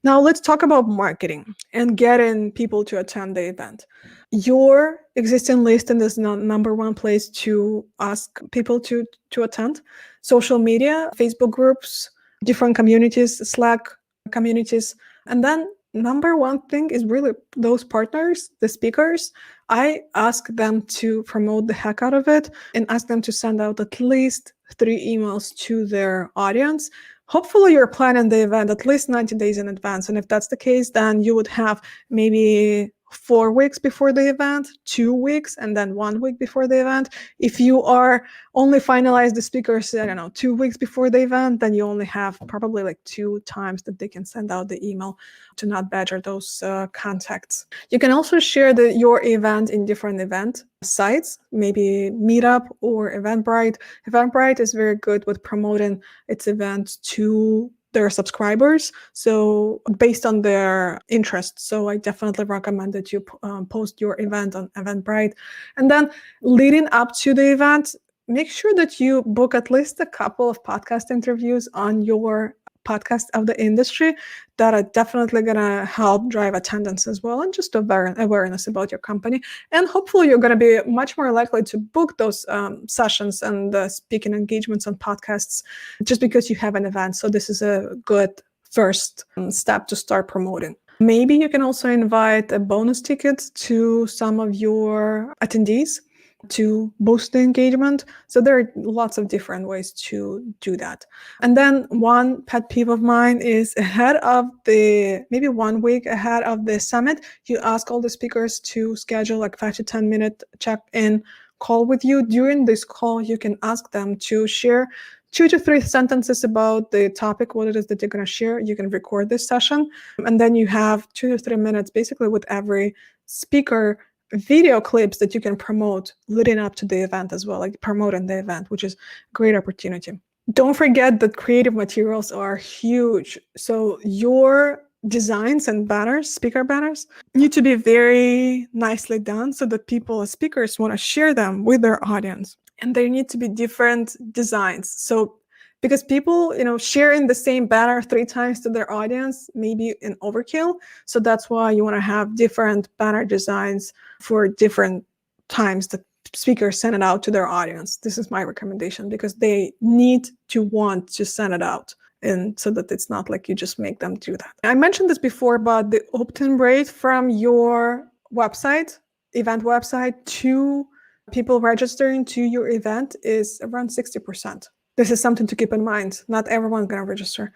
Now let's talk about marketing and getting people to attend the event. Your existing listing is not number one place to ask people to attend. Social media, Facebook groups, different communities, Slack communities. And then number one thing is really those partners, the speakers. I ask them to promote the heck out of it and ask them to send out at least 3 emails to their audience. Hopefully you're planning the event at least 90 days in advance. And if that's the case, then you would have maybe 4 weeks before the event, 2 weeks, and then 1 week before the event. If you are only finalize the speakers, I don't know, 2 weeks before the event, then you only have probably like 2 times that they can send out the email to not badger those contacts. You can also share your event in different event sites, maybe Meetup or Eventbrite. Eventbrite is very good with promoting its event to their subscribers, so based on their interests. So I definitely recommend that you post your event on Eventbrite. And then leading up to the event, make sure that you book at least a couple of podcast interviews on your podcast of the industry that are definitely going to help drive attendance as well, and just awareness about your company. And hopefully you're going to be much more likely to book those sessions and speaking engagements on podcasts just because you have an event. So this is a good first step to start promoting. Maybe you can also invite a bonus ticket to some of your attendees to boost the engagement. So there are lots of different ways to do that. And then one pet peeve of mine is maybe 1 week ahead of the summit, you ask all the speakers to schedule like 5 to 10 minute check-in call with you. During this call, you can ask them to share 2 to 3 sentences about the topic, what it is that they're going to share. You can record this session, and then you have 2 to 3 minutes basically with every speaker video clips that you can promote leading up to the event as well, like promoting the event, which is a great opportunity. Don't forget that creative materials are huge. So your designs and banners, speaker banners, need to be very nicely done so that people as speakers want to share them with their audience. And there need to be different designs. So because people, sharing the same banner 3 times to their audience may be an overkill. So that's why you want to have different banner designs for different times that speakers send it out to their audience. This is my recommendation because they need to want to send it out. And so that it's not like you just make them do that. I mentioned this before, but the opt-in rate from your website, event website, to people registering to your event is around 60%. This is something to keep in mind. Not everyone's going to register.